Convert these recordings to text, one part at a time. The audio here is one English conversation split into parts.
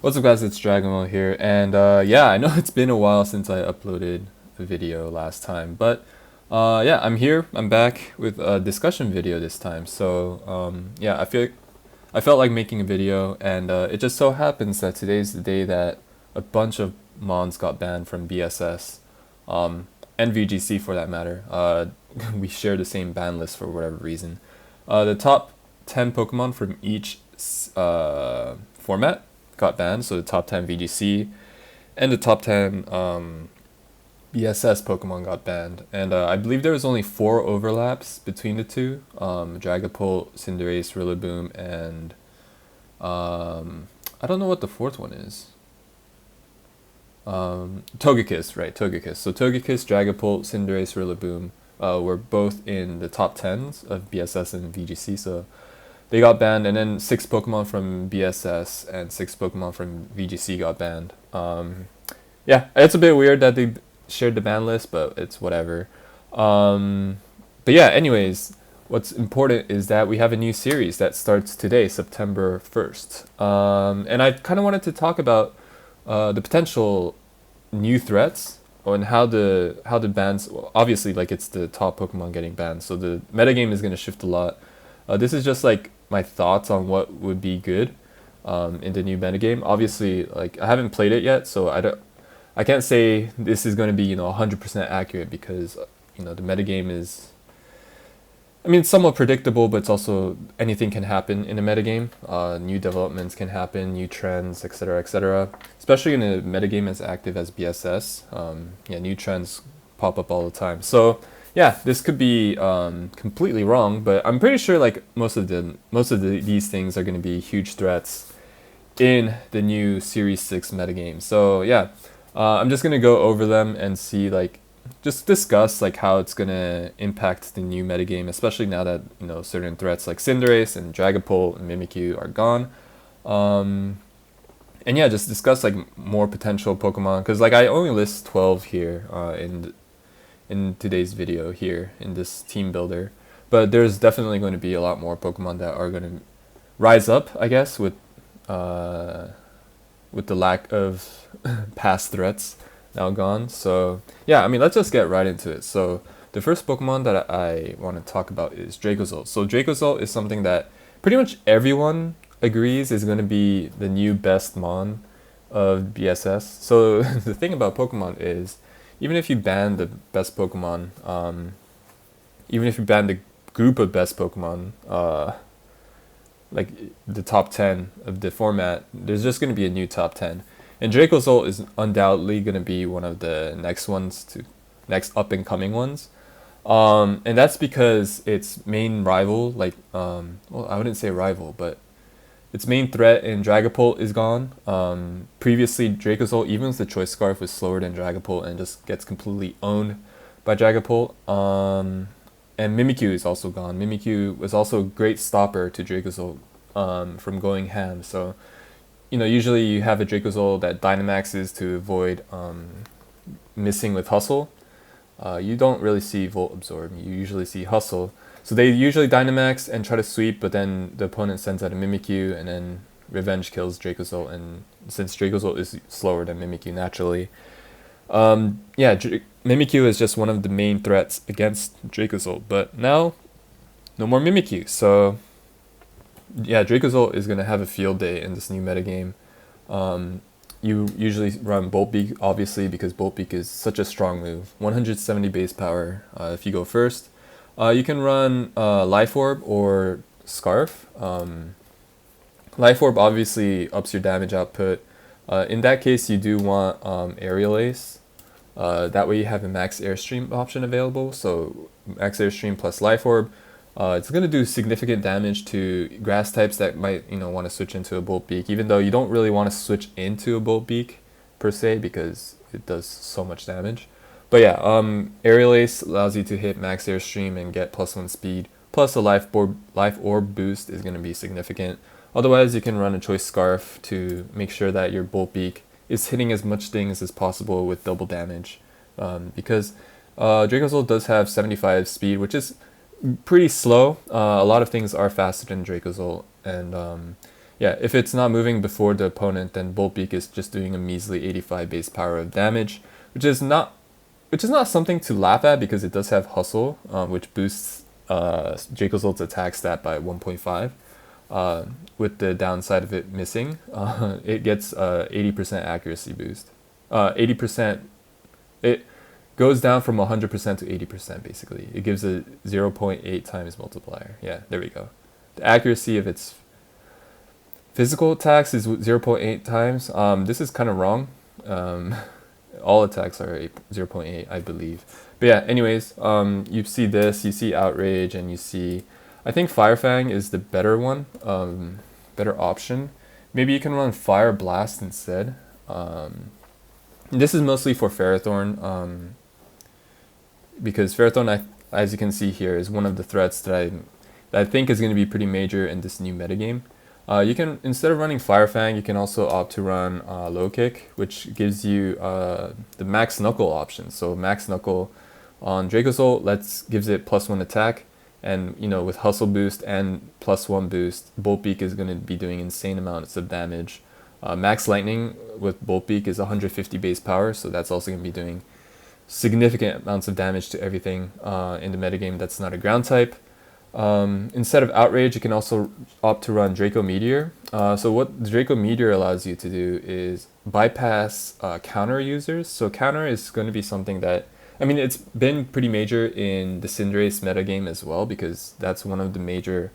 What's up guys, it's Dracozolt here, and yeah, I know it's been a while since I uploaded a video last time, but yeah, I'm here, I'm back with a discussion video this time, so yeah, I felt like making a video, and it just so happens that today's the day that a bunch of Mons got banned from BSS, and VGC for that matter. We share the same ban list for whatever reason. The top 10 Pokemon from each format got banned, so the top 10 VGC and the top 10 BSS Pokemon got banned. And I believe there was only 4 overlaps between the two, Dragapult, Cinderace, Rillaboom, and I don't know what the fourth one is. Togekiss, right, Togekiss. So Togekiss, Dragapult, Cinderace, Rillaboom were both in the top 10s of BSS and VGC, so they got banned, and then 6 Pokemon from BSS and 6 Pokemon from VGC got banned. Yeah, it's a bit weird that they shared the ban list, but it's whatever. But yeah, anyways, what's important is that we have a new series that starts today, September 1st. And I kind of wanted to talk about the potential new threats and how the bans. Well, obviously, like it's the top Pokemon getting banned, so the metagame is going to shift a lot. This is just like my thoughts on what would be good in the new metagame. Obviously, like I haven't played it yet, so I can't say this is going to be 100% accurate because the metagame is, I mean, it's somewhat predictable, but it's also anything can happen in a metagame. New developments can happen, new trends, etc., etc. Especially in a metagame as active as BSS. Yeah, new trends pop up all the time. So yeah, this could be completely wrong, but I'm pretty sure like these things are going to be huge threats in the new Series 6 metagame. So yeah, I'm just going to go over them and see like just discuss like how it's going to impact the new metagame, especially now that certain threats like Cinderace and Dragapult and Mimikyu are gone. And yeah, just discuss like more potential Pokemon, because like I only list 12 here in today's video here in this team builder, but there's definitely going to be a lot more Pokemon that are going to rise up, I guess, with the lack of past threats now gone. So yeah, I mean, let's just get right into it. So the first Pokemon that I want to talk about is Dracozolt. So Dracozolt is something that pretty much everyone agrees is going to be the new best Mon of BSS. So the thing about Pokemon is, even if you ban the best Pokemon, even if you ban the group of best Pokemon, like the top 10 of the format, there's just going to be a new top 10. And Dracozolt is undoubtedly going to be one of the next up and coming ones. And that's because its main rival, like, well, I wouldn't say rival, but its main threat in Dragapult is gone. Previously, Dracozolt, even with the Choice Scarf, was slower than Dragapult and just gets completely owned by Dragapult. And Mimikyu is also gone. Mimikyu was also a great stopper to Dracozolt from going ham. So, usually you have a Dracozolt that Dynamaxes to avoid missing with Hustle. You don't really see Volt Absorb. You usually see Hustle. So they usually Dynamax and try to sweep, but then the opponent sends out a Mimikyu, and then Revenge kills Dracozolt. And since Dracozolt is slower than Mimikyu naturally, yeah, Mimikyu is just one of the main threats against Dracozolt. But now, no more Mimikyu. So yeah, Dracozolt is going to have a field day in this new metagame. You usually run Bolt Beak, obviously, because Bolt Beak is such a strong move. 170 base power if you go first. You can run Life Orb or Scarf. Life Orb obviously ups your damage output. In that case, you do want Aerial Ace. That way you have a Max Airstream option available. So Max Airstream plus Life Orb. It's going to do significant damage to grass types that might want to switch into a Bolt Beak, even though you don't really want to switch into a Bolt Beak per se because it does so much damage. But yeah, Aerial Ace allows you to hit Max Airstream and get +1 speed, plus a Life Orb boost is going to be significant. Otherwise, you can run a Choice Scarf to make sure that your Bolt Beak is hitting as much things as possible with double damage, because Dracozolt does have 75 speed, which is pretty slow. A lot of things are faster than Dracozolt, and yeah, if it's not moving before the opponent, then Bolt Beak is just doing a measly 85 base power of damage, which is not something to laugh at because it does have Hustle, which boosts Dracozolt's attack stat by 1.5. With the downside of it missing, it gets 80% accuracy boost. 80%, it goes down from 100% to 80% basically. It gives a 0.8 times multiplier. Yeah, there we go. The accuracy of its physical attacks is 0.8 times. This is kind of wrong. All attacks are 0.8, I believe. But yeah, anyways, you see this, you see Outrage, and you see, I think Fire Fang is the better one, better option. Maybe you can run Fire Blast instead. This is mostly for Ferrothorn, because Ferrothorn, as you can see here, is one of the threats that I think is going to be pretty major in this new metagame. You can, instead of running Fire Fang, you can also opt to run Low Kick, which gives you the Max Knuckle option. So Max Knuckle on Dracozolt gives it +1 attack, and with Hustle boost and +1 boost, Bolt Beak is going to be doing insane amounts of damage. Max Lightning with Bolt Beak is 150 base power, so that's also going to be doing significant amounts of damage to everything in the metagame that's not a ground type. Instead of Outrage, you can also opt to run Draco Meteor. So what the Draco Meteor allows you to do is bypass counter users. So counter is going to be something that, it's been pretty major in the Cinderace metagame as well, because that's one of the major,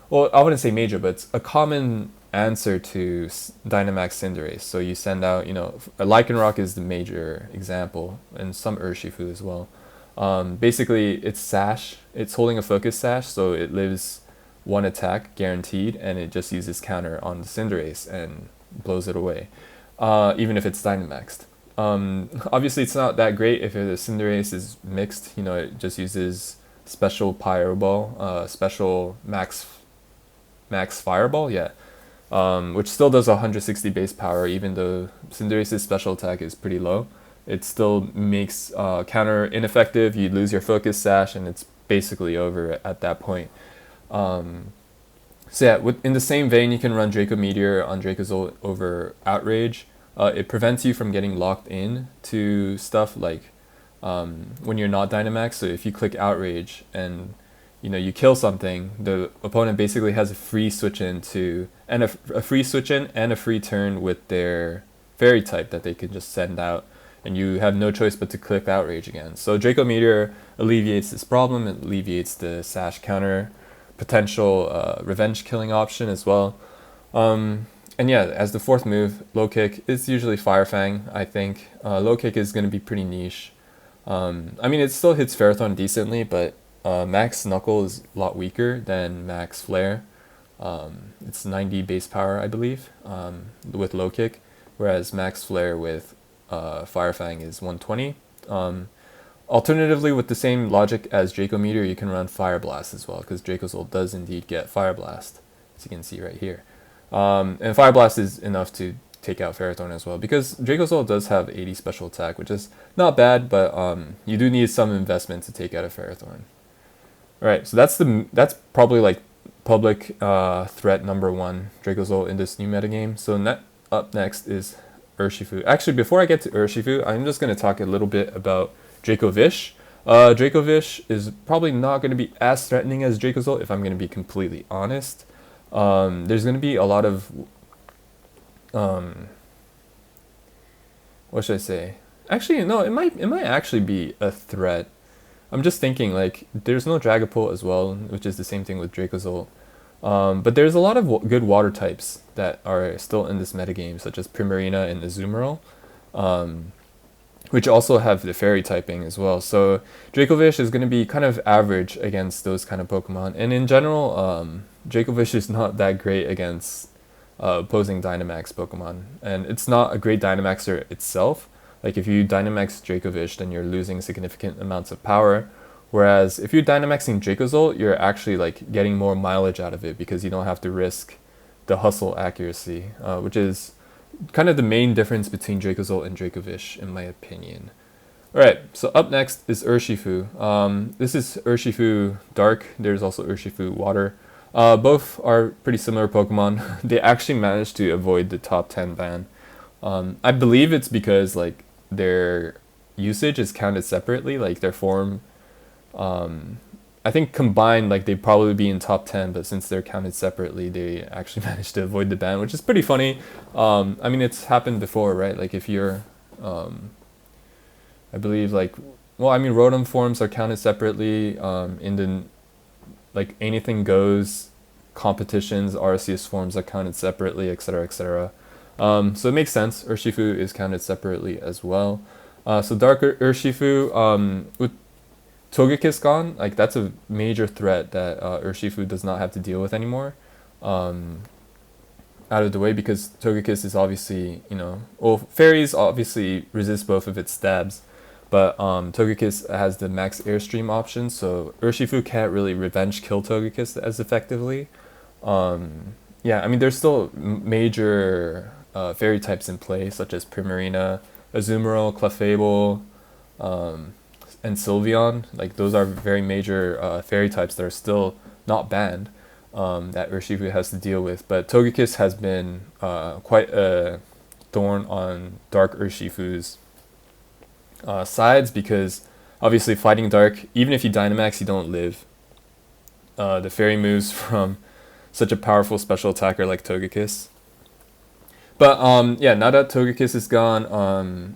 well, I wouldn't say major, but it's a common answer to Dynamax Cinderace. So you send out, Lycanroc is the major example, and some Urshifu as well. Basically, it's Sash. It's holding a focus Sash, so it lives 1 attack guaranteed, and it just uses counter on the Cinderace and blows it away, even if it's Dynamaxed. Obviously, it's not that great if the Cinderace is mixed. It just uses special Pyro Ball, special Max Fireball, yeah, which still does 160 base power, even though Cinderace's special attack is pretty low. It still makes counter ineffective. You lose your focus Sash, and it's basically over at that point. So yeah, in the same vein, you can run Draco Meteor on Dracozolt over Outrage. It prevents you from getting locked in to stuff like when you're not Dynamax. So if you click Outrage and you kill something, the opponent basically has a free switch in and a free switch in and a free turn with their Fairy type that they can just send out, and you have no choice but to click Outrage again. So Draco Meteor alleviates this problem. It alleviates the Sash counter potential revenge killing option as well. And yeah, as the fourth move, Low Kick is usually Fire Fang, I think. Low Kick is going to be pretty niche. It still hits Ferrothorn decently, but Max Knuckle is a lot weaker than Max Flare. It's 90 base power, I believe, with Low Kick, whereas Max Flare with Fire Fang is 120. Alternatively, with the same logic as Draco Meteor, you can run Fire Blast as well, because Dracozolt does indeed get Fire Blast, as you can see right here. And Fire Blast is enough to take out Ferrothorn as well, because Dracozolt does have 80 special attack, which is not bad, but you do need some investment to take out a Ferrothorn. Alright, so that's probably like public threat number 1, Dracozolt in this new metagame. So up next is Urshifu. Actually, before I get to Urshifu, I'm just going to talk a little bit about Dracovish. Dracovish is probably not going to be as threatening as Dracozolt, if I'm going to be completely honest. There's going to be a lot of what should I say? Actually, no, it might actually be a threat. I'm just thinking, like, there's no Dragapult as well, which is the same thing with Dracozolt. But there's a lot of good water types that are still in this metagame, such as Primarina and Azumarill, which also have the fairy typing as well. So Dracovish is going to be kind of average against those kind of Pokemon. And in general, Dracovish is not that great against opposing Dynamax Pokemon. And it's not a great Dynamaxer itself. Like, if you Dynamax Dracovish, then you're losing significant amounts of power. Whereas if you're Dynamaxing Dracozolt, you're actually like getting more mileage out of it, because you don't have to risk the Hustle accuracy, which is kind of the main difference between Dracozolt and Dracovish, in my opinion. Alright, so up next is Urshifu. This is Urshifu Dark. There's also Urshifu Water. Both are pretty similar Pokemon. They actually managed to avoid the top 10 ban. I believe it's because like their usage is counted separately, like their form. I think combined, like they'd probably be in top 10, but since they're counted separately, they actually managed to avoid the ban, which is pretty funny. I mean, it's happened before, right? Like if you're, I believe like, well, I mean, Rotom forms are counted separately. In the like anything goes competitions, RCS forms are counted separately, etc., etc. So it makes sense. Urshifu is counted separately as well. So Dark Urshifu, with Togekiss gone, like that's a major threat that Urshifu does not have to deal with anymore. Out of the way, because Togekiss is obviously, well, fairies obviously resist both of its stabs, but Togekiss has the max airstream option, so Urshifu can't really revenge kill Togekiss as effectively. Yeah, I mean, there's still major fairy types in play, such as Primarina, Azumarill, Clefable, and Sylveon. Like those are very major fairy types that are still not banned, that Urshifu has to deal with. But Togekiss has been quite a thorn on Dark Urshifu's sides, because obviously fighting Dark, even if you Dynamax, you don't live. The fairy moves from such a powerful special attacker like Togekiss. But yeah, now that Togekiss is gone,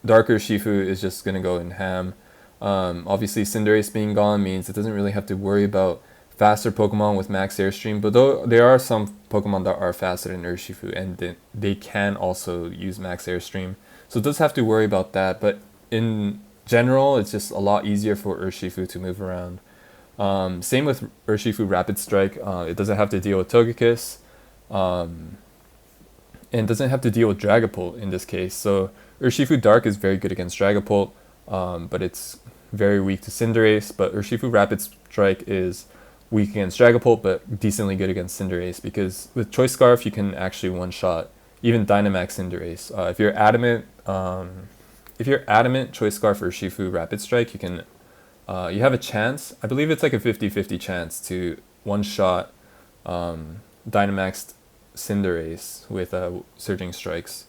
Dark Urshifu is just gonna go in ham. Obviously Cinderace being gone means it doesn't really have to worry about faster Pokemon with max airstream, but though there are some Pokemon that are faster than Urshifu, and they can also use max airstream, so it does have to worry about that. But in general, it's just a lot easier for Urshifu to move around. Same with Urshifu Rapid Strike. It doesn't have to deal with Togekiss, and doesn't have to deal with Dragapult in this case. So Urshifu Dark is very good against Dragapult, but it's very weak to Cinderace. But Urshifu Rapid Strike is weak against Dragapult, but decently good against Cinderace, because with Choice Scarf you can actually one-shot even Dynamax Cinderace. If you're adamant Choice Scarf Urshifu Rapid Strike, you can you have a chance. I believe it's like a 50-50 chance to one-shot Dynamax Cinderace with Surging Strikes,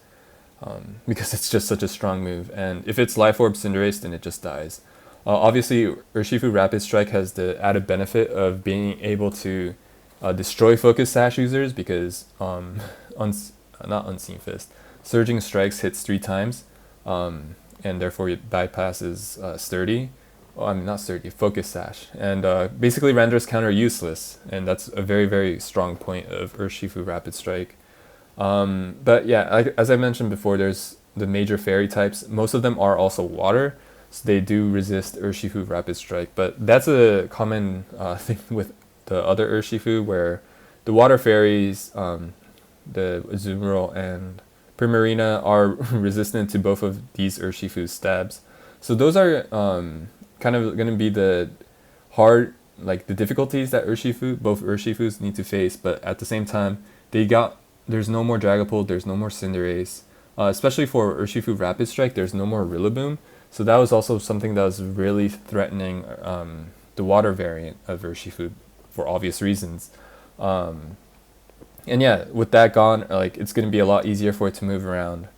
because it's just such a strong move. And if it's Life Orb Cinderace, then it just dies. Obviously, Urshifu Rapid Strike has the added benefit of being able to destroy Focus Sash users, because not Unseen Fist, Surging Strikes hits 3 times, and therefore it bypasses Sturdy. Well, I mean, not Sturdy, Focus Sash, and basically renders counter useless, and that's a very, very strong point of Urshifu Rapid Strike. But yeah, as I mentioned before, there's the major fairy types. Most of them are also water, so they do resist Urshifu Rapid Strike, but that's a common thing with the other Urshifu, where the water fairies, the Azumarill and Primarina, are resistant to both of these Urshifu stabs. So those are kind of going to be the the difficulties that both Urshifus need to face, but at the same time, there's no more Dragapult, there's no more Cinderace, especially for Urshifu Rapid Strike, there's no more Rillaboom, so that was also something that was really threatening the water variant of Urshifu for obvious reasons. And yeah, with that gone, like it's going to be a lot easier for it to move around.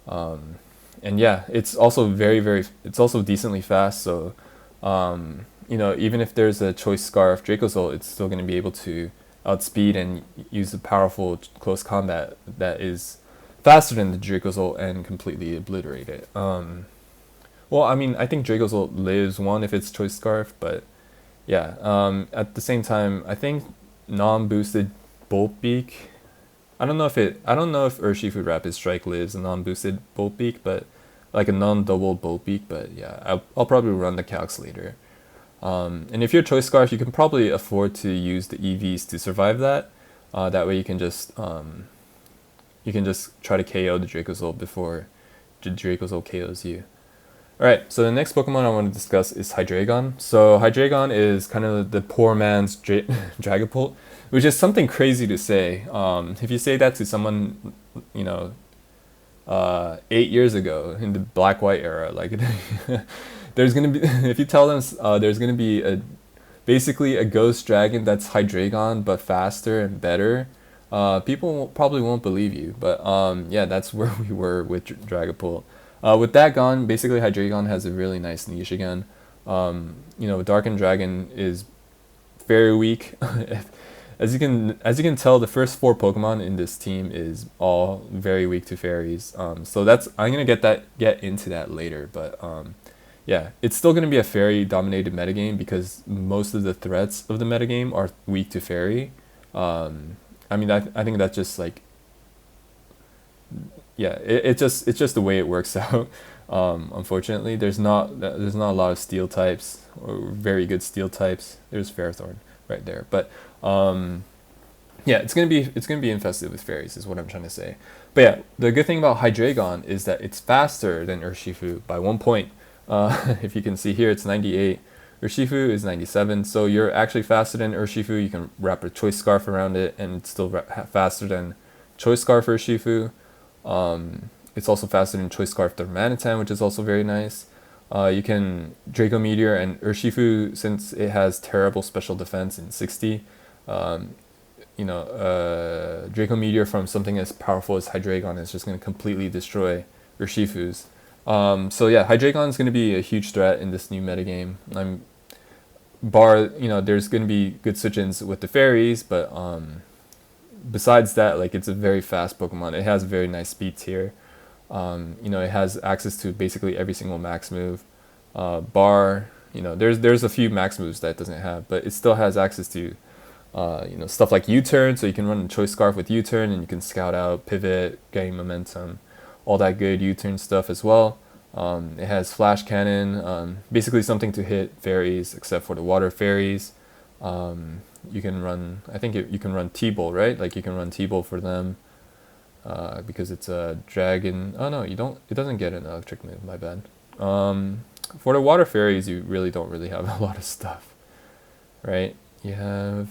And yeah, it's also it's also decently fast, so even if there's a Choice Scarf Dracozolt, it's still going to be able to outspeed and use a powerful close combat that is faster than the Dracozolt and completely obliterate it. Well, I mean, I think Dracozolt lives one if it's Choice Scarf, but yeah, at the same time, I think non-boosted Bolt Beak, I don't know if Urshifu Rapid Strike lives a non-boosted Bolt Beak, but like a non-double Bolt Beak, but yeah, I'll probably run the calcs later. And if you're Choice Scarf, you can probably afford to use the EVs to survive that. That way you can just try to KO the Dracozolt before the Dracozolt KOs you. Alright, so the next Pokemon I want to discuss is Hydreigon. So Hydreigon is kind of the poor man's Dragapult, which is something crazy to say. If you say that to someone, 8 years ago in the Black-White era, like there's gonna be if you tell them there's gonna be basically a ghost dragon that's Hydreigon but faster and better, people probably won't believe you. But yeah, that's where we were with Dragapult. With that gone, basically Hydreigon has a really nice niche again. Darkened Dragon is very weak. As you can tell, the first 4 Pokemon in this team is all very weak to fairies. So I'm gonna get into that later, but yeah, it's still gonna be a fairy dominated metagame because most of the threats of the metagame are weak to fairy. I think that's just like, yeah, it's just the way it works out. Unfortunately, there's not a lot of steel types or very good steel types. There's Ferrothorn right there, but yeah, it's gonna be infested with fairies is what I'm trying to say. But yeah, the good thing about Hydreigon is that it's faster than Urshifu by 1 point. If you can see here, it's 98. Urshifu is 97, so you're actually faster than Urshifu. You can wrap a Choice Scarf around it, and it's still faster than Choice Scarf Urshifu. It's also faster than Choice Scarf Darmanitan, which is also very nice. You can Draco Meteor and Urshifu, since it has terrible special defense in 60. Draco Meteor from something as powerful as Hydreigon is just going to completely destroy Urshifu's. So yeah, Hydreigon is going to be a huge threat in this new metagame. There's going to be good switch-ins with the fairies, but besides that, like, it's a very fast Pokemon. It has very nice speed tier. It has access to basically every single max move. There's a few max moves that it doesn't have, but it still has access to stuff like U-turn, so you can run a Choice Scarf with U-turn and you can scout out, pivot, gain momentum, all that good U-turn stuff as well. It has Flash Cannon, basically something to hit fairies except for the water fairies. You can run, you can run T-Bolt, right? Like, you can run T-Bolt for them because it's a dragon. Oh no, you don't. It doesn't get an electric move, my bad. For the water fairies, you really don't have a lot of stuff, right? You have...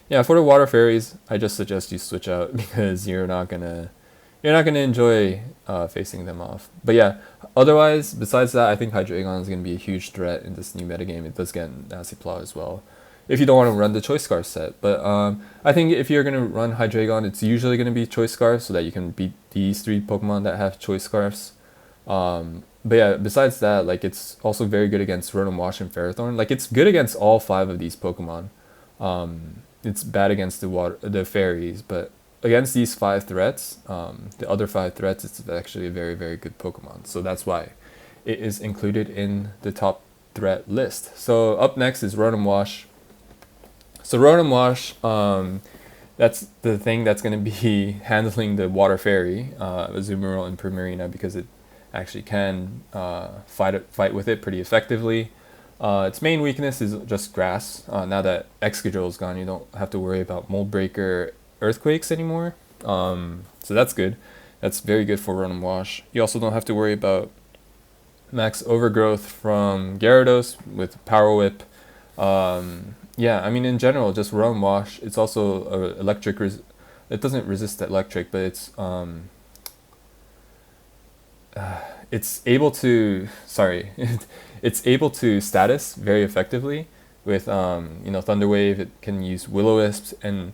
Yeah, for the water fairies, I just suggest you switch out because you're not gonna enjoy facing them off. But yeah, otherwise, besides that, I think Hydreigon is gonna be a huge threat in this new metagame. It does get Nasty Plot as well, if you don't want to run the Choice Scarf set. But I think if you're gonna run Hydreigon, it's usually gonna be Choice Scarf so that you can beat these 3 Pokemon that have Choice Scarfs. But yeah, besides that, like, it's also very good against Rotom-Wash and Ferrothorn. Like, it's good against all 5 of these Pokemon. It's bad against the fairies, but against these 5 threats, the other 5 threats, it's actually a very, very good Pokemon. So that's why it is included in the top threat list. So up next is Rotom-Wash. So Rotom-Wash, that's the thing that's going to be handling the water fairy, Azumarill and Primarina, because it actually can fight with it pretty effectively. Its main weakness is just grass. Now that Excadrill is gone, you don't have to worry about Mold Breaker Earthquakes anymore. So that's good. That's very good for Rotom-Wash. You also don't have to worry about max overgrowth from Gyarados with Power Whip. Yeah, I mean, in general, just Rotom-Wash. It's also electric. It doesn't resist electric, but it's able to... Sorry. It's able to status very effectively with Thunder Wave. It can use Will-O-Wisp, and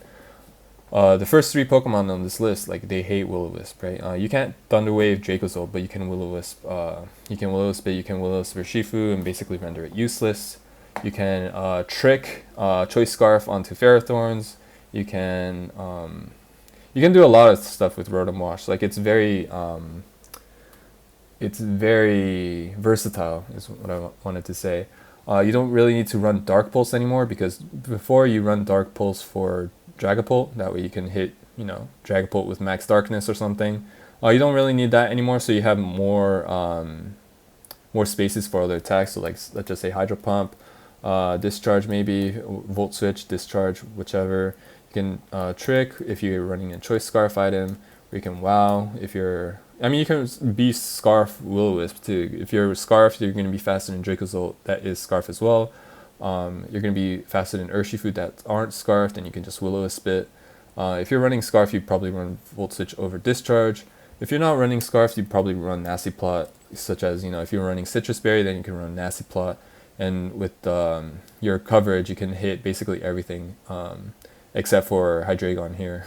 the first 3 Pokemon on this list, like, they hate Will-O-Wisp, right? You can't Thunder Wave Dracozolt, but you can Will-O-Wisp. You can Will-O-Wisp it. You can Will-O-Wisp Urshifu and basically render it useless. You can trick Choice Scarf onto Ferrothorns. You can do a lot of stuff with Rotom-Wash. Like, it's very versatile is what I wanted to say. You don't really need to run Dark Pulse anymore, because before you run Dark Pulse for Dragapult, that way you can hit Dragapult with Max Darkness or something. You don't really need that anymore, so you have more spaces for other attacks. So, like, let's just say Hydro Pump, Discharge maybe, Volt Switch, Discharge, whichever. You can trick if you're running a Choice Scarf item, or you can Wow if you're... I mean, you can be Scarf Will-O-Wisp too. If you're Scarf, you're going to be faster than Dracozolt, that is Scarf as well. You're going to be faster than Urshifu that aren't Scarfed, and you can just Will-O-Wisp it. If you're running Scarf, you'd probably run Volt Switch over Discharge. If you're not running Scarf, you'd probably run Nasty Plot, such as, if you're running Citrus Berry, then you can run Nasty Plot. and with your coverage, you can hit basically everything except for Hydreigon here.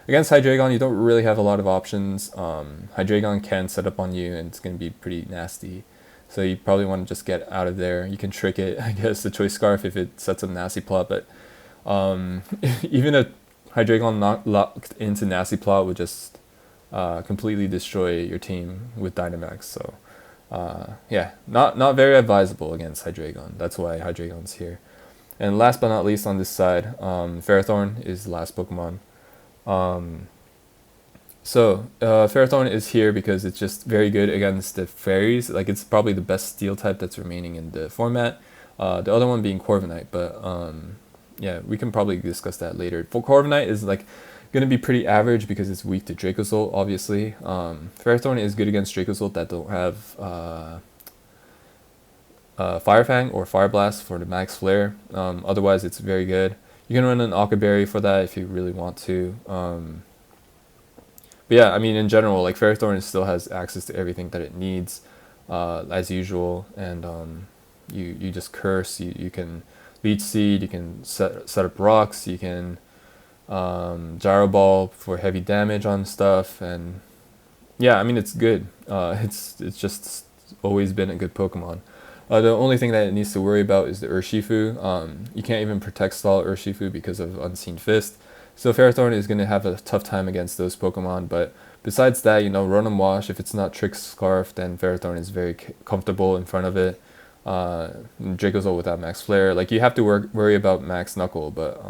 Against Hydreigon, you don't really have a lot of options. Hydreigon can set up on you, and it's going to be pretty nasty. So you probably want to just get out of there. You can trick it, I guess, the Choice Scarf if it sets up Nasty Plot, but even a Hydreigon not locked into Nasty Plot would just completely destroy your team with Dynamax. So yeah, not very advisable against Hydreigon. That's why Hydreigon's here. And last but not least on this side, Ferrothorn is the last Pokemon. Ferrothorn is here because it's just very good against the fairies. Like, it's probably the best steel type that's remaining in the format. The other one being Corviknight, but yeah, we can probably discuss that later. For Corviknight is like going to be pretty average because it's weak to Dracozolt, obviously. Ferrothorn is good against Dracozolt that don't have Fire Fang or Fire Blast for the Max Flare. Otherwise, it's very good. You can run an Aqua Berry for that if you really want to. But yeah, I mean, in general, like, Ferrothorn still has access to everything that it needs, as usual, and you just curse. You can Leech Seed, you can set up rocks, you can Gyro Ball for heavy damage on stuff, and yeah, I mean, it's good. It's just always been a good Pokemon. The only thing that it needs to worry about is the Urshifu. You can't even Protect Stall Urshifu because of Unseen Fist. So Ferrothorn is going to have a tough time against those Pokemon, but besides that, you know, Rotom-Wash, if it's not Trick Scarf, then Ferrothorn is very comfortable in front of it. Dracozolt without Max Flare. Like, you have to worry about Max Knuckle, but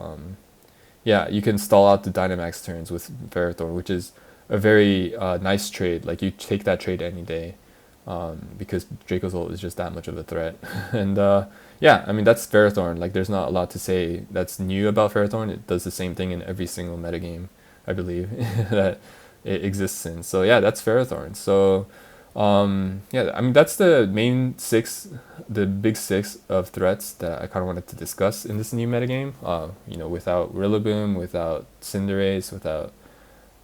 yeah, you can stall out the Dynamax turns with Ferrothorn, which is a very nice trade. Like, you take that trade any day because Dracozolt is just that much of a threat. And yeah, I mean, that's Ferrothorn. Like, there's not a lot to say that's new about Ferrothorn. It does the same thing in every single metagame, I believe, that it exists in. So yeah, that's Ferrothorn. So yeah, I mean, that's the main six, the big six of threats that I kind of wanted to discuss in this new metagame. You know, without Rillaboom, without Cinderace, without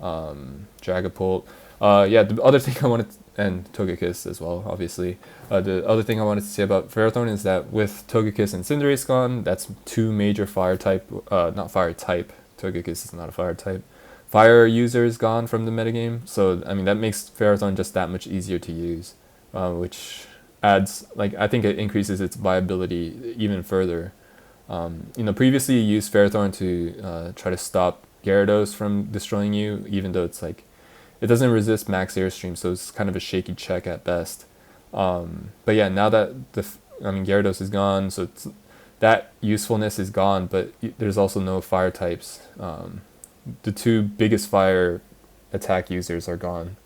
Dragapult. Yeah, the other thing I wanted and Togekiss as well, obviously. The other thing I wanted to say about Ferrothorn is that with Togekiss and Cinderace gone, that's two major fire type, not fire type, Togekiss is not a fire type, fire users gone from the metagame. So, I mean, that makes Ferrothorn just that much easier to use, which adds, like, I think it increases its viability even further. You know, previously you used Ferrothorn to try to stop Gyarados from destroying you, even though it's like, it doesn't resist max airstream, so it's kind of a shaky check at best. But yeah, now that Gyarados is gone, so that usefulness is gone, but there's also no fire types. The two biggest fire attack users are gone.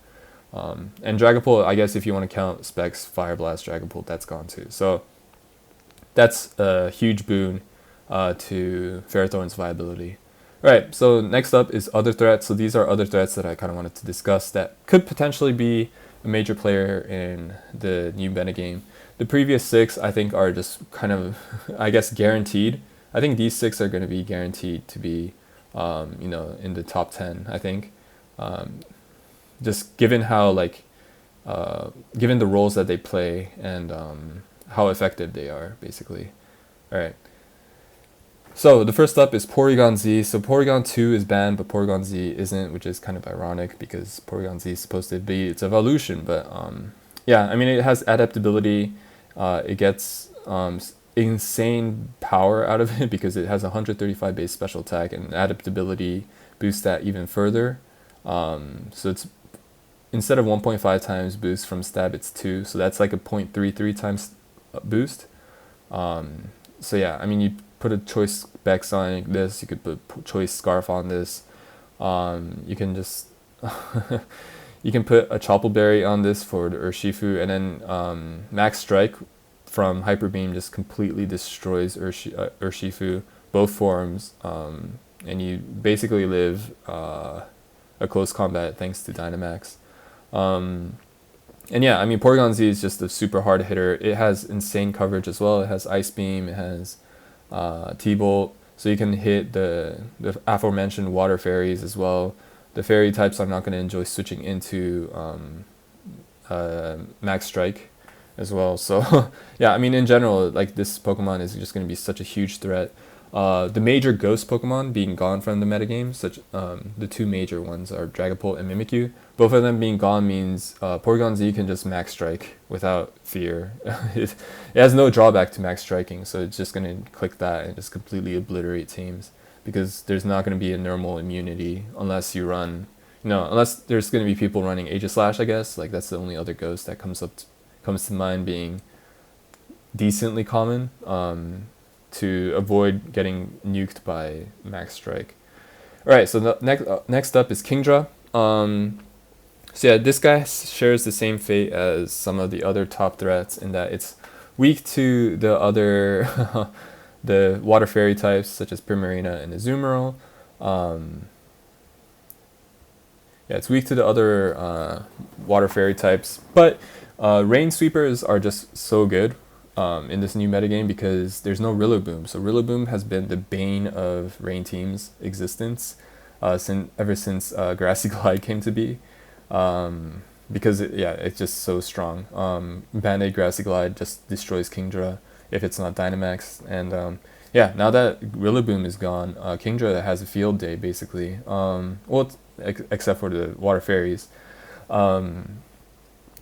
And Dragapult, I guess if you want to count Specs, Fire Blast, Dragapult, that's gone too. So that's a huge boon to Ferrothorn's viability. Right, so next up is other threats. So these are other threats that I kind of wanted to discuss that could potentially be a major player in the new metagame. The previous six, I think, are just kind of, I guess, guaranteed. I think these six are going to be guaranteed to be, you know, in the top 10, I think. Just given how, like, given the roles that they play and how effective they are, basically. All right. So the first up is Porygon Z. So Porygon 2 is banned, but Porygon Z isn't, which is kind of ironic because Porygon Z is supposed to be its evolution. But yeah, I mean, it has adaptability. It gets insane power out of it because it has 135 base special attack, and adaptability boosts that even further. So it's, instead of 1.5 times boost from stab, it's 2. So that's like a 0.33 times boost. So yeah, I mean, you put a choice Bex on this, you could put choice Scarf on this. You can just you can put a Chople Berry on this for the Urshifu, and then Max Strike from Hyper Beam just completely destroys Urshifu, both forms, and you basically live a close combat thanks to Dynamax. And yeah, I mean, Porygon Z is just a super hard hitter. It has insane coverage as well. It has Ice Beam, it has T-Bolt, so you can hit the aforementioned water fairies as well. The fairy types I'm not going to enjoy switching into Max Strike. as well. So yeah, I mean in general, like this Pokemon is just going to be such a huge threat. The major ghost Pokemon being gone from the metagame, such the two major ones are Dragapult and Mimikyu. Both of them being gone means Porygon Z can just max strike without fear. it has no drawback to max striking, so it's just going to click that and just completely obliterate teams because there's not going to be a normal immunity unless you run, unless there's going to be people running Aegislash, I guess. Like that's the only other ghost that comes to mind being decently common. To avoid getting nuked by Max Strike. Alright, so the next up is Kingdra. So yeah, this guy shares the same fate as some of the other top threats in that it's weak to the other the water fairy types such as Primarina and Azumarill. Yeah, it's weak to the other water fairy types, but Rain Sweepers are just so good in this new metagame because there's no Rillaboom. So Rillaboom has been the bane of Rain teams' existence ever since Grassy Glide came to be. Because it's just so strong. Band-Aid Grassy Glide just destroys Kingdra if it's not Dynamax. And now that Rillaboom is gone, Kingdra has a field day basically. Except for the water fairies.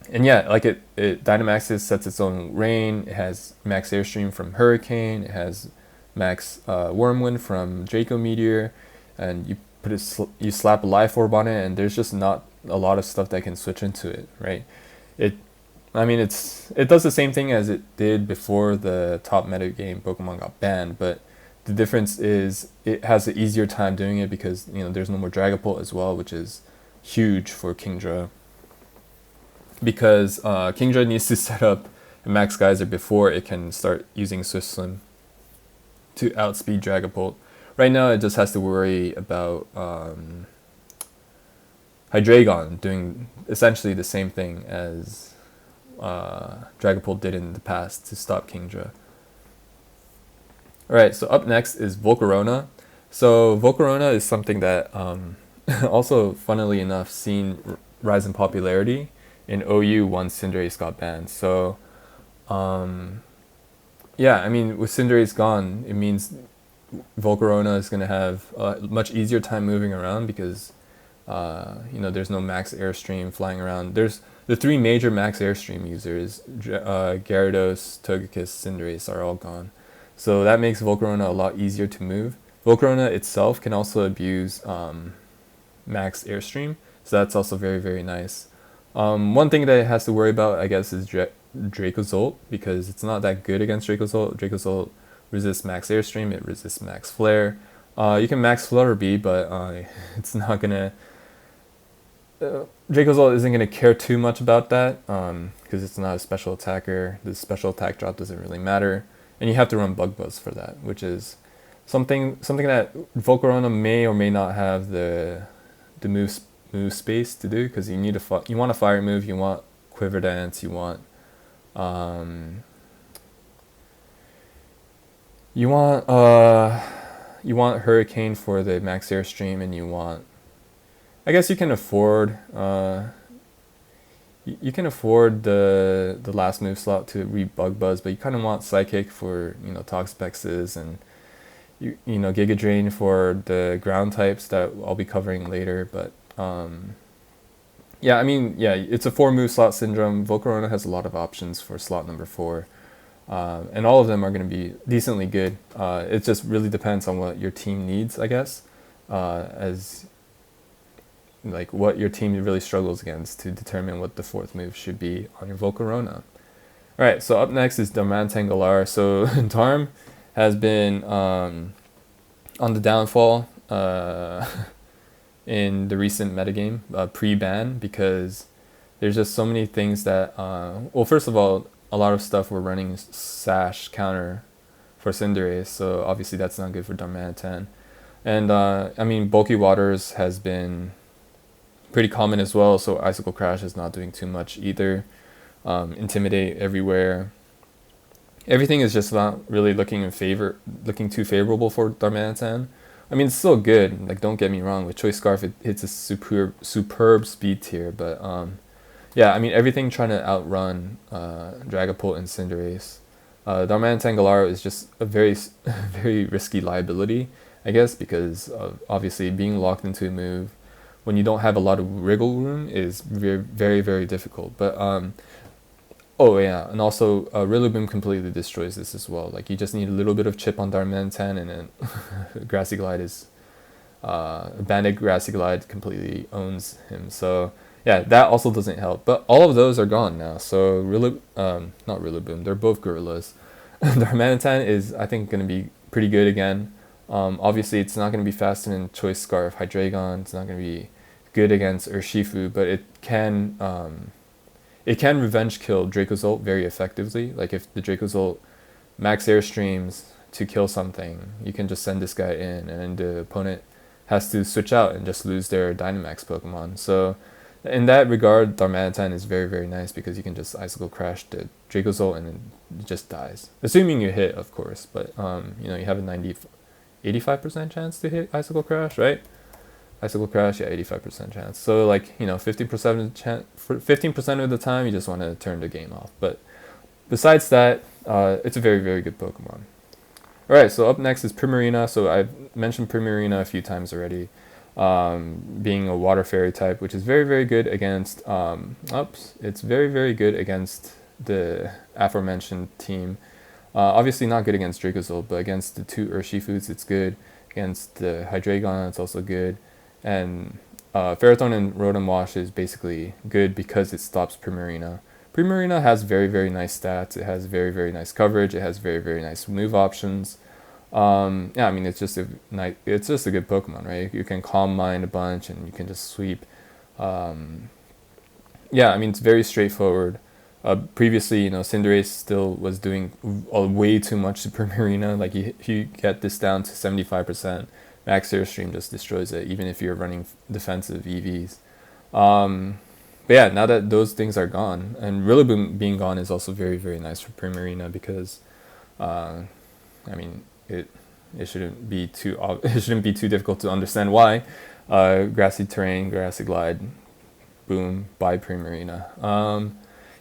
And yeah, like it Dynamaxes, sets its own rain. It has max airstream from Hurricane. It has max Wormwind from Draco Meteor, and you slap a Life Orb on it, and there's just not a lot of stuff that can switch into it, right? It does the same thing as it did before the top metagame Pokemon got banned, but the difference is it has an easier time doing it because there's no more Dragapult as well, which is huge for Kingdra. Because Kingdra needs to set up a Max Geyser before it can start using Swift Swim to outspeed Dragapult. Right now it just has to worry about Hydreigon doing essentially the same thing as Dragapult did in the past to stop Kingdra. Alright, so up next is Volcarona. So Volcarona is something that also, funnily enough, seen rise in popularity in OU once Cinderace got banned. So, yeah, I mean, with Cinderace gone, it means Volcarona is going to have a much easier time moving around because, there's no max airstream flying around. There's the three major max airstream users, Gyarados, Togekiss, Cinderace are all gone. So that makes Volcarona a lot easier to move. Volcarona itself can also abuse max airstream, so that's also very, very nice. One thing that it has to worry about, I guess, is Dracozolt, because it's not that good against Dracozolt. Dracozolt resists max airstream, it resists max flare. You can max Flutter Bee, but it's not gonna... Dracozolt isn't gonna care too much about that, because it's not a special attacker. The special attack drop doesn't really matter, and you have to run Bug Buzz for that, which is something that Volcarona may or may not have the move space to do, because you need you want a fire move, you want Quiver Dance, you want Hurricane for the max airstream, and you want, I guess you can afford the last move slot to re-Bug Buzz, but you kind of want Psychic for Toxapexes, and Giga Drain for the ground types that I'll be covering later. But it's a 4-move slot syndrome. Volcarona has a lot of options for slot number 4, and all of them are going to be decently good. It just really depends on what your team needs, I guess, as like what your team really struggles against to determine what the 4th move should be on your Volcarona. Alright, so up next is Darmanitan Galar. So Darm has been on the downfall in the recent metagame, pre-ban, because there's just so many things that, first of all, a lot of stuff we're running Sash counter for Cinderace, so obviously that's not good for Darmanitan. And Bulky Waters has been pretty common as well, so Icicle Crash is not doing too much either. Intimidate everywhere. Everything is just not really looking too favorable for Darmanitan. It's still good, like, don't get me wrong, with Choice Scarf it hits a superb speed tier, but yeah, I mean everything trying to outrun Dragapult and Cinderace. Darmanitan Galaro is just a very very risky liability, I guess, because obviously being locked into a move when you don't have a lot of wriggle room is very very difficult. But oh yeah, and also Rillaboom completely destroys this as well. Like you just need a little bit of chip on Darmanitan, and then Grassy Glide is Banded Grassy Glide completely owns him. So yeah, that also doesn't help. But all of those are gone now. So not Rillaboom, they're both gorillas. Darmanitan is, I think, going to be pretty good again. Obviously, it's not going to be faster than Choice Scarf Hydreigon. It's not going to be good against Urshifu, but it can revenge kill Dracozolt very effectively. Like if the Dracozolt max airstreams to kill something, you can just send this guy in, and the opponent has to switch out and just lose their Dynamax Pokemon. So in that regard, Darmanitan is very nice because you can just Icicle Crash the Dracozolt and it just dies. Assuming you hit, of course, but you know, you have a 85% chance to hit Icicle Crash, right? Icicle Crash, yeah, 85% chance. So like, you know, 15% of the time you just want to turn the game off. But besides that, it's a very good Pokemon. Alright, so up next is Primarina. So I've mentioned Primarina a few times already. Being a water fairy type, which is very good against it's very good against the aforementioned team. Obviously not good against Dracozolt, but against the two Urshifus it's good. Against the Hydreigon it's also good. And Ferrothorn and Rotom-Wash is basically good because it stops Primarina. Primarina has very nice stats. It has very nice coverage. It has very nice move options. Yeah, I mean it's just a good Pokemon, right? You can Calm Mind a bunch and you can just sweep. Yeah, I mean it's very straightforward. Previously, you know, Cinderace still was doing way too much to Primarina. Like if you get this down to 75%, Max Airstream just destroys it, even if you're running defensive EVs. But yeah, now that those things are gone, and Rillaboom being gone is also very nice for Primarina because, I mean, it shouldn't be too difficult to understand why. Grassy terrain, Grassy Glide, boom, by Primarina.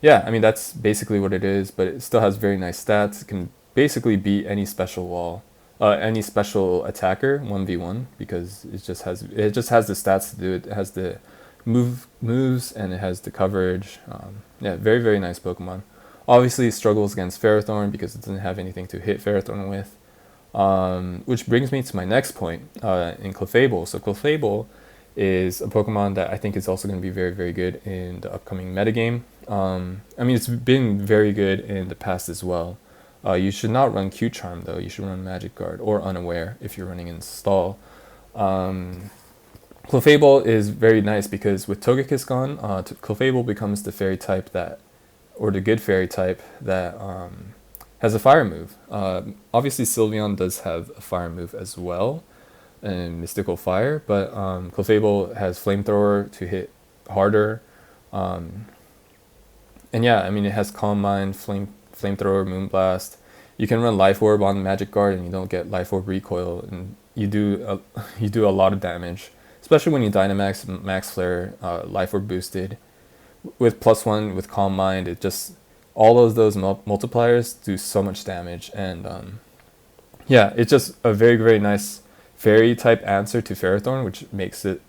Yeah, I mean that's basically what it is, but it still has very nice stats. It can basically beat any special wall, any special attacker 1v1 because it just has the stats to do it. It has the moves and it has the coverage. Yeah, very nice Pokemon. Obviously, it struggles against Ferrothorn because it doesn't have anything to hit Ferrothorn with. Which brings me to my next point in Clefable. So Clefable is a Pokemon that I think is also going to be very good in the upcoming metagame. I mean, it's been very good in the past as well. You should not run Q-Charm though. You should run Magic Guard or Unaware if you're running in Stall. Clefable is very nice because with Togekiss gone, Clefable becomes the fairy type or the good fairy type that has a fire move. Obviously Sylveon does have a fire move as well, and Mystical Fire, but Clefable has Flamethrower to hit harder. And yeah, I mean it has Calm Mind, Flamethrower, Moonblast. You can run Life Orb on Magic Guard and you don't get Life Orb recoil, and you do a lot of damage, especially when you Dynamax, Max Flare, Life Orb boosted. With +1 with Calm Mind, it just all of those multipliers do so much damage, and yeah, it's just a very nice fairy type answer to Ferrothorn, which makes it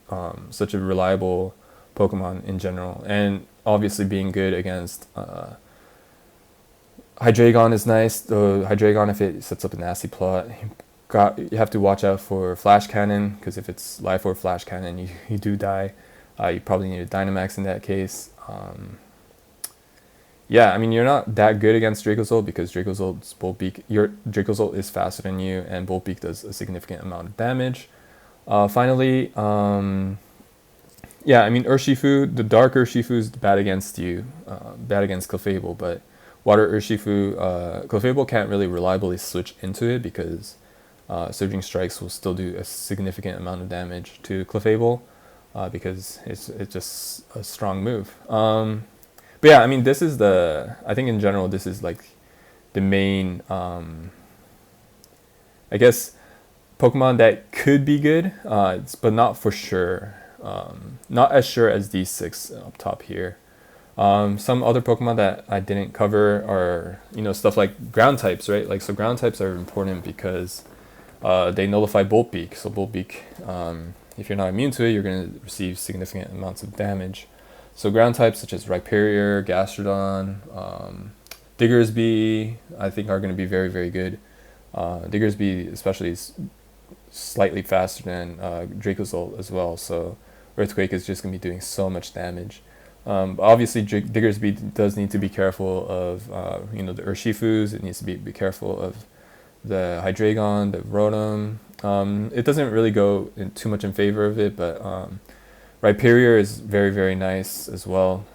such a reliable Pokemon in general. And obviously being good against Hydreigon is nice. Though Hydreigon, if it sets up a nasty plot, you have to watch out for Flash Cannon, because if it's Life or Flash Cannon, you do die. You probably need a Dynamax in that case. Yeah, I mean you're not that good against Dracozolt because Dracozolt's Bolt Beak. Your Dracozolt is faster than you, and Bolt Beak does a significant amount of damage. Finally, yeah, I mean Urshifu, the Dark Urshifu is bad against you, bad against Clefable, but Water Urshifu, Clefable can't really reliably switch into it because Surging Strikes will still do a significant amount of damage to Clefable because it's just a strong move. But yeah, I mean I think in general this is like the main, I guess, Pokemon that could be good, but not for sure. Not as sure as these 6 up top here. Some other Pokemon that I didn't cover are, stuff like ground types, right? Like, so ground types are important because they nullify Bolt Beak. So Bolt Beak, if you're not immune to it, you're going to receive significant amounts of damage. So ground types such as Rhyperior, Gastrodon, Diggersby, I think are going to be very, very good. Diggersby especially is slightly faster than Dracozolt as well, so Earthquake is just going to be doing so much damage. Obviously, Diggersby does need to be careful of the Urshifus. It needs to be careful of the Hydreigon, the Rotom. It doesn't really go in too much in favor of it, but Rhyperior is very, very nice as well.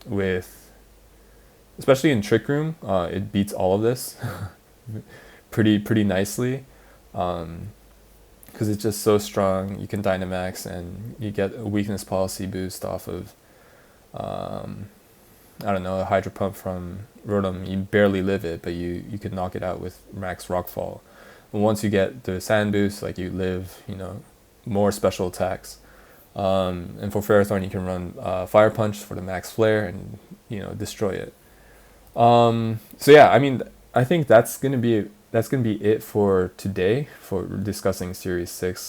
With especially in Trick Room, it beats all of this pretty nicely. Because it's just so strong. You can Dynamax and you get a weakness policy boost off of I don't know, a Hydro Pump from Rotom. You barely live it, but you can knock it out with max Rockfall. And once you get the Sand boost, like, you live, more special attacks. And for Ferrothorn, you can run Fire Punch for the max flare and destroy it. So yeah, I mean, I think that's gonna be it for today for discussing Series 6.